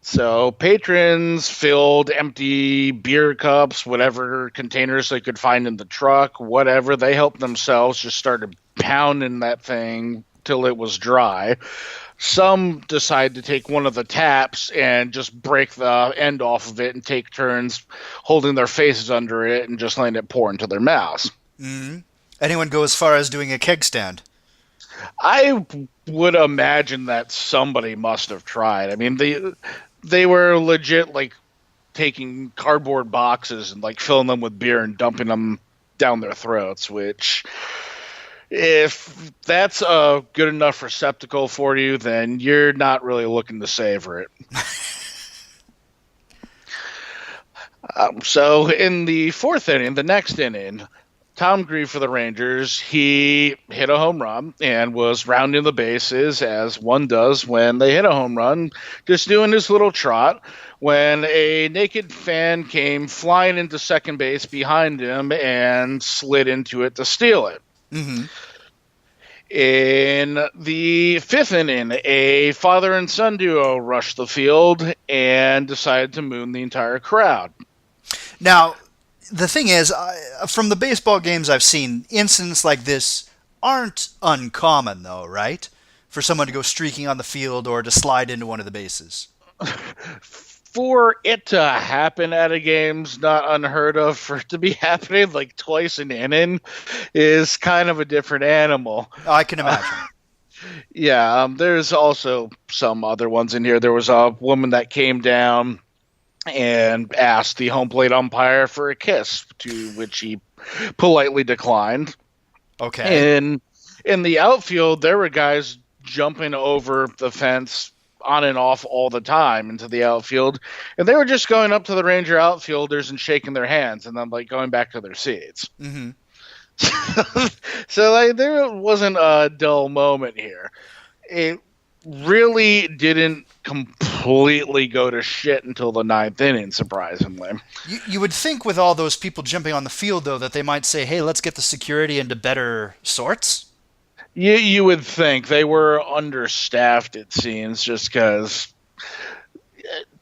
So patrons filled empty beer cups, whatever containers they could find in the truck, whatever. They helped themselves, just started pounding that thing till it was dry. Some decide to take one of the taps and just break the end off of it and take turns holding their faces under it and just letting it pour into their mouths. Mm-hmm. Anyone go as far as doing a keg stand? I would imagine that somebody must have tried. I mean, they were legit like taking cardboard boxes and like filling them with beer and dumping them down their throats, which if that's a good enough receptacle for you, then you're not really looking to savor it. So in the fourth inning, the next inning, Tom Grieve for the Rangers, he hit a home run and was rounding the bases as one does when they hit a home run, just doing his little trot, when a naked fan came flying into second base behind him and slid into it to steal it. Mm-hmm. In the fifth inning, a father and son duo rushed the field and decided to moon the entire crowd. Now, the thing is, from the baseball games I've seen, incidents like this aren't uncommon, though, right? For someone to go streaking on the field or to slide into one of the bases. For it to happen at a game's not unheard of. For it to be happening like twice an inning is kind of a different animal. I can imagine. Yeah, there's also some other ones in here. There was a woman that came down and asked the home plate umpire for a kiss, to which he politely declined. Okay. In the outfield, there were guys jumping over the fence on and off all the time into the outfield, and they were just going up to the Ranger outfielders and shaking their hands and then like going back to their seats. Mm-hmm. So like, there wasn't a dull moment here. It really didn't completely go to shit until the ninth inning, surprisingly. You would think with all those people jumping on the field, though, that they might say, hey, let's get the security into better sorts. You would think they were understaffed, it seems, just because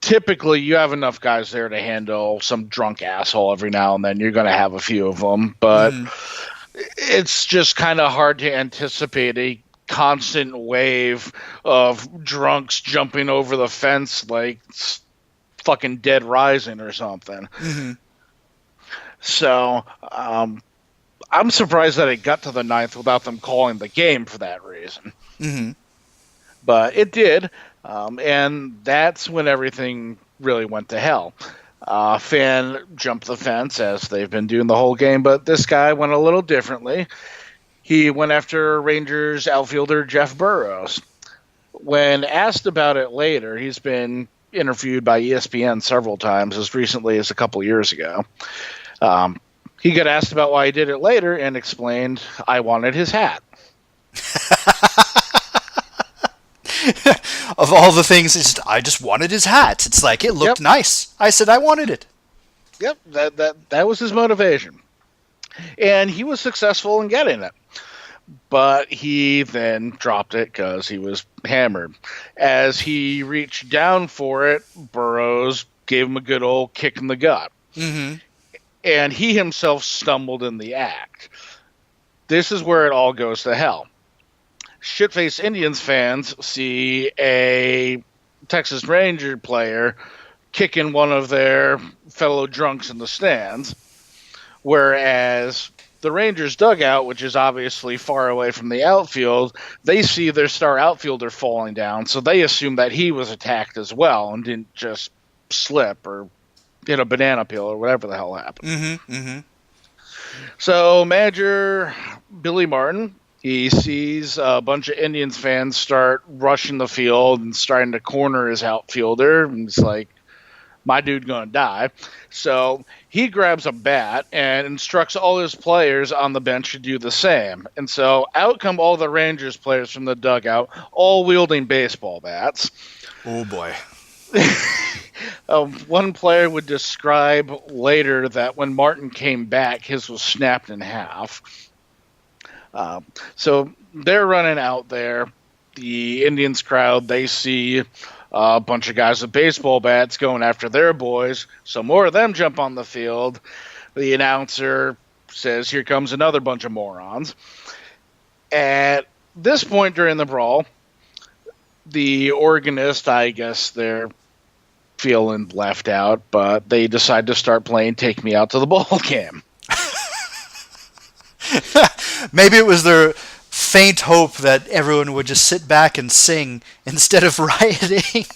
typically you have enough guys there to handle some drunk asshole every now and then. You're going to have a few of them, but it's just kind of hard to anticipate a constant wave of drunks jumping over the fence like fucking Dead Rising or something. Mm-hmm. So, I'm surprised that it got to the ninth without them calling the game for that reason. Mm-hmm. But it did, and that's when everything really went to hell. Fan jumped the fence, as they've been doing the whole game, but this guy went a little differently. He went after Rangers outfielder Jeff Burroughs. When asked about it later, he's been interviewed by ESPN several times, as recently as a couple years ago. He got asked about why he did it later and explained, I wanted his hat. Of all the things, I just wanted his hat. It's like, it looked nice. I said I wanted it. Yep, that was his motivation. And he was successful in getting it. But he then dropped it because he was hammered. As he reached down for it, Burroughs gave him a good old kick in the gut. Mm-hmm. And he himself stumbled in the act. This is where it all goes to hell. Shitface Indians fans see a Texas Ranger player kicking one of their fellow drunks in the stands, whereas the Rangers dugout, which is obviously far away from the outfield, they see their star outfielder falling down, so they assume that he was attacked as well and didn't just slip or hit a banana peel or whatever the hell happened. Mm-hmm. Mm-hmm. So manager Billy Martin, he sees a bunch of Indians fans start rushing the field and starting to corner his outfielder, and he's like, my dude gonna die. So he grabs a bat and instructs all his players on the bench to do the same. And so out come all the Rangers players from the dugout, all wielding baseball bats. Oh boy. One player would describe later that when Martin came back, his was snapped in half. So they're running out there. The Indians crowd, they see A bunch of guys with baseball bats going after their boys. So more of them jump on the field. The announcer says, "Here comes another bunch of morons." At this point during the brawl, the organist, I guess they're feeling left out, but they decide to start playing "Take Me Out to the Ball Game." Maybe it was their faint hope that everyone would just sit back and sing instead of rioting.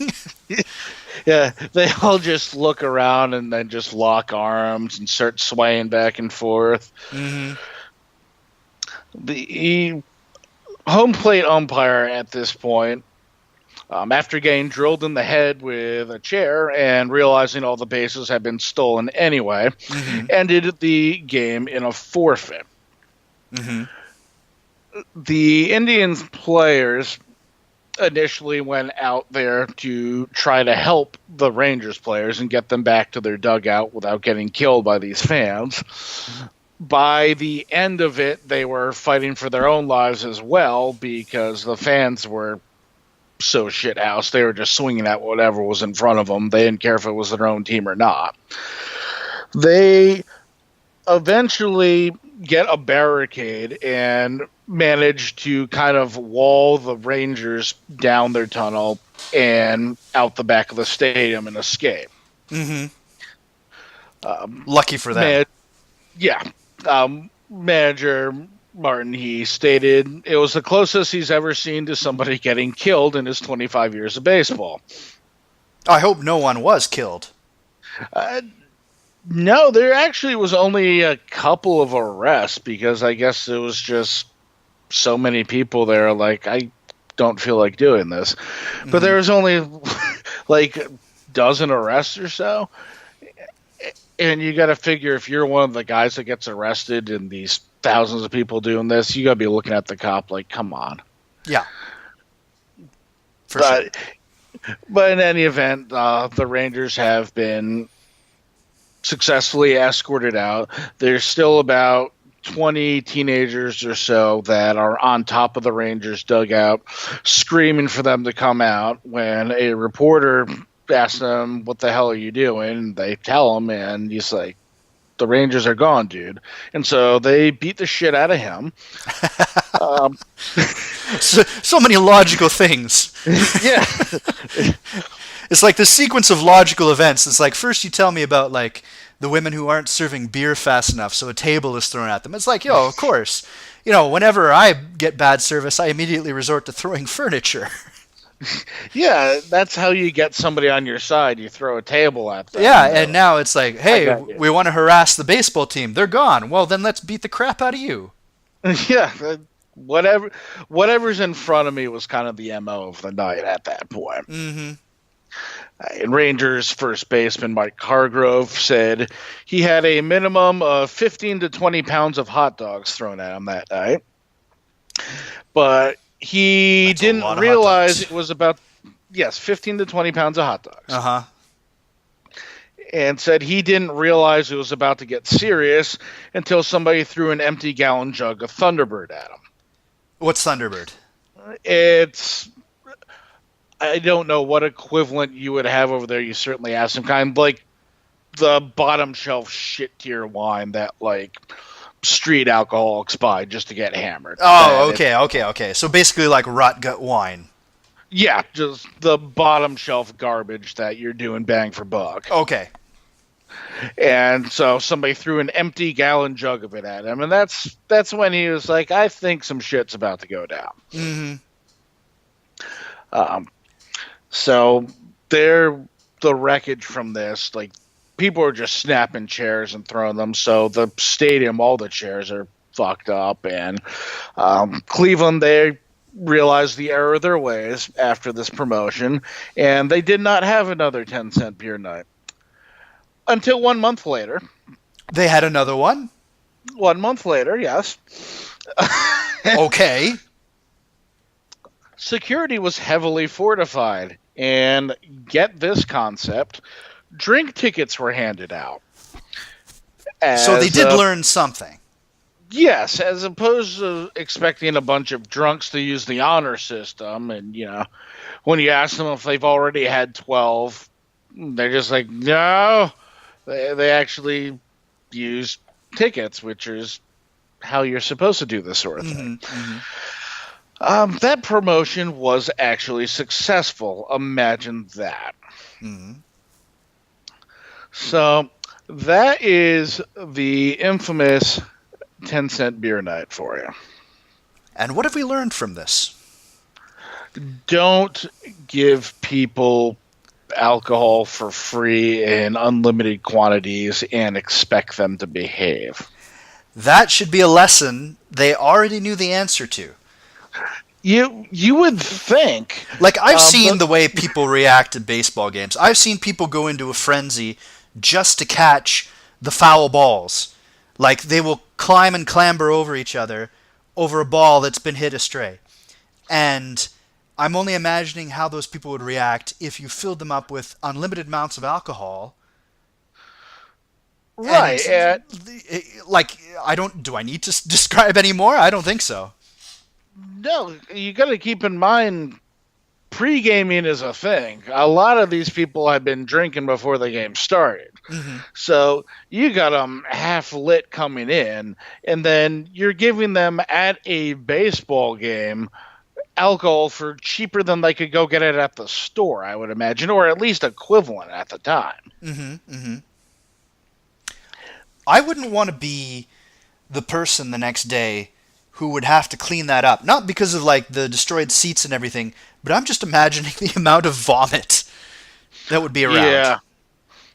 Yeah, they all just look around and then just lock arms and start swaying back and forth. Mm-hmm. The home plate umpire at this point, after getting drilled in the head with a chair and realizing all the bases had been stolen anyway, ended the game in a forfeit. Mm-hmm. The Indians players initially went out there to try to help the Rangers players and get them back to their dugout without getting killed by these fans. By the end of it, they were fighting for their own lives as well because the fans were so shithouse. They were just swinging at whatever was in front of them. They didn't care if it was their own team or not. They eventually get a barricade and manage to kind of wall the Rangers down their tunnel and out the back of the stadium and escape. Mm-hmm. Lucky for them. Manager Martin, he stated it was the closest he's ever seen to somebody getting killed in his 25 years of baseball. I hope no one was killed. No, there actually was only a couple of arrests because I guess it was just so many people there. Like, I don't feel like doing this. But there was only like a dozen arrests or so. And you got to figure if you're one of the guys that gets arrested and these thousands of people doing this, you got to be looking at the cop like, come on. Yeah. Sure. But in any event, the Rangers have been successfully escorted out. There's still about 20 teenagers or so that are on top of the Rangers dugout screaming for them to come out. When a reporter asks them, "What the hell are you doing?" They tell him, and he's like, "The Rangers are gone, dude." And so they beat the shit out of him. So many logical things. Yeah. It's like the sequence of logical events. It's like first you tell me about like the women who aren't serving beer fast enough, so a table is thrown at them. It's like, yo, of course. You know, whenever I get bad service, I immediately resort to throwing furniture. Yeah, that's how you get somebody on your side. You throw a table at them. Yeah, and now it's like, hey, we want to harass the baseball team. They're gone. Well, then let's beat the crap out of you. Yeah, whatever's in front of me was kind of the MO of the night at that point. Mm-hmm. And Rangers first baseman Mike Hargrove said he had a minimum of 15 to 20 pounds of hot dogs thrown at him that night. But he didn't realize it was about, 15 to 20 pounds of hot dogs. Uh-huh. And said he didn't realize it was about to get serious until somebody threw an empty gallon jug of Thunderbird at him. What's Thunderbird? I don't know what equivalent you would have over there. You certainly have some kind, like the bottom shelf shit tier wine that like street alcoholics buy just to get hammered. Oh, okay. So basically like rot gut wine. Yeah, just the bottom shelf garbage that you're doing bang for buck. Okay. And so somebody threw an empty gallon jug of it at him, and that's when he was like, I think some shit's about to go down. Mm-hmm. So the wreckage from this, like, people are just snapping chairs and throwing them. So the stadium, all the chairs are fucked up. And Cleveland, they realized the error of their ways after this promotion, and they did not have another 10-cent beer night. Until 1 month later. They had another one? 1 month later, yes. Okay. Security was heavily fortified. And get this concept, drink tickets were handed out. So they did learn something. Yes, as opposed to expecting a bunch of drunks to use the honor system, and when you ask them if they've already had 12, they're just like, no. They actually use tickets, which is how you're supposed to do this sort of thing. That promotion was actually successful. Imagine that. So that is the infamous 10-cent beer night for you. And what have we learned from this? Don't give people alcohol for free in unlimited quantities and expect them to behave. That should be a lesson they already knew the answer to. You would think. Like, I've seen the way people react to baseball games. I've seen people go into a frenzy just to catch the foul balls. Like, they will climb and clamber over each other over a ball that's been hit astray. And I'm only imagining how those people would react if you filled them up with unlimited amounts of alcohol. Right. Do I need to describe any more? I don't think so. No, you got to keep in mind, pre-gaming is a thing. A lot of these people have been drinking before the game started. So you got them half lit coming in, and then you're giving them at a baseball game alcohol for cheaper than they could go get it at the store, I would imagine, or at least equivalent at the time. I wouldn't want to be the person the next day who would have to clean that up. Not because of like the destroyed seats and everything, but I'm just imagining the amount of vomit that would be around.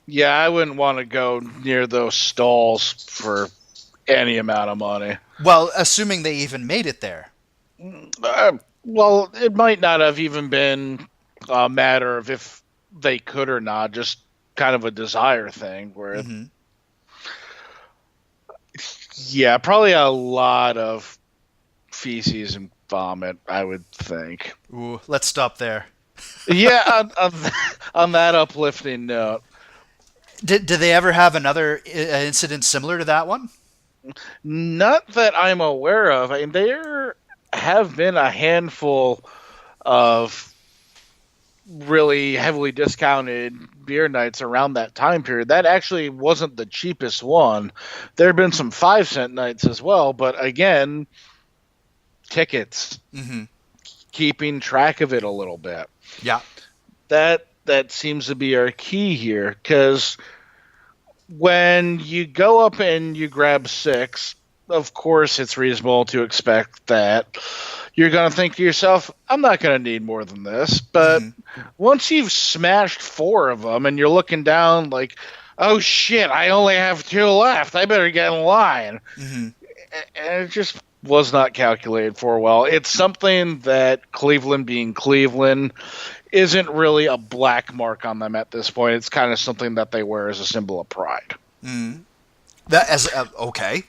Yeah, I wouldn't want to go near those stalls for any amount of money. Well, assuming they even made it there. Well, it might not have even been a matter of if they could or not, just kind of a desire thing. Where, yeah, probably a lot of feces and vomit, I would think. Ooh, let's stop there. Yeah, on that uplifting note. Did they ever have another incident similar to that one? Not that I'm aware of. I mean, there have been a handful of really heavily discounted beer nights around that time period. That actually wasn't the cheapest one. There have been some 5-cent nights as well, but again, tickets. Keeping track of it a little bit. Yeah. That seems to be our key here, because when you go up and you grab 6, of course it's reasonable to expect that you're going to think to yourself, I'm not going to need more than this. But once you've smashed 4 of them and you're looking down like, oh shit, I only have 2 left, I better get in line. And it just was not calculated for well. It's something that Cleveland being Cleveland isn't really a black mark on them at this point. It's kind of something that they wear as a symbol of pride. Okay.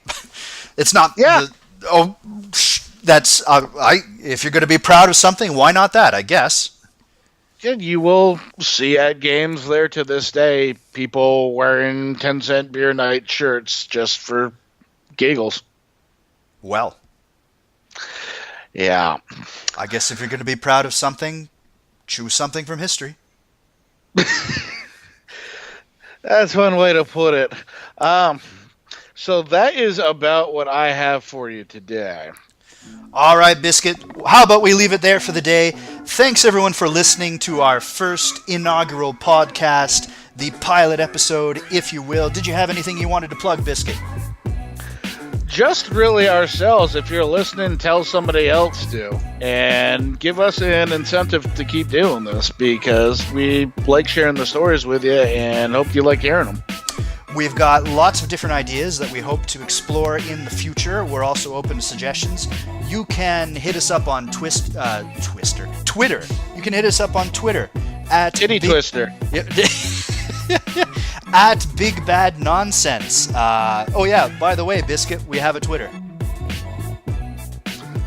It's not. Yeah. If you're going to be proud of something, why not that? I guess. You will see at games there to this day people wearing 10-cent beer night shirts just for giggles. Well. Yeah. I guess if you're going to be proud of something, choose something from history. That's one way to put it. So that is about what I have for you today. All right, Biscuit. How about we leave it there for the day? Thanks, everyone, for listening to our first inaugural podcast, the pilot episode, if you will. Did you have anything you wanted to plug, Biscuit? Just really ourselves. If you're listening, tell somebody else to. And give us an incentive to keep doing this, because we like sharing the stories with you and hope you like hearing them. We've got lots of different ideas that we hope to explore in the future. We're also open to suggestions. You can hit us up on Twitter. You can hit us up on Twitter at Titty Twister. At Big Bad Nonsense. Oh yeah, by the way, Biscuit, we have a Twitter.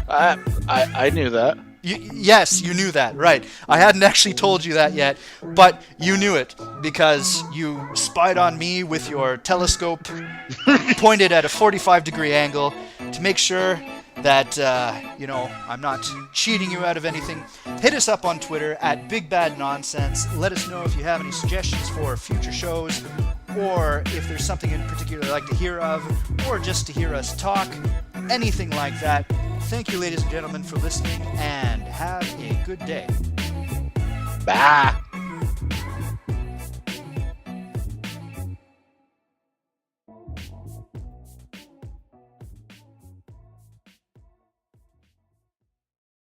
I knew that. Yes, you knew that, right. I hadn't actually told you that yet, but you knew it because you spied on me with your telescope pointed at a 45-degree angle to make sure that, I'm not cheating you out of anything, hit us up on Twitter at Big Bad Nonsense. Let us know if you have any suggestions for future shows, or if there's something in particular you'd like to hear of, or just to hear us talk, anything like that. Thank you, ladies and gentlemen, for listening, and have a good day. Bye.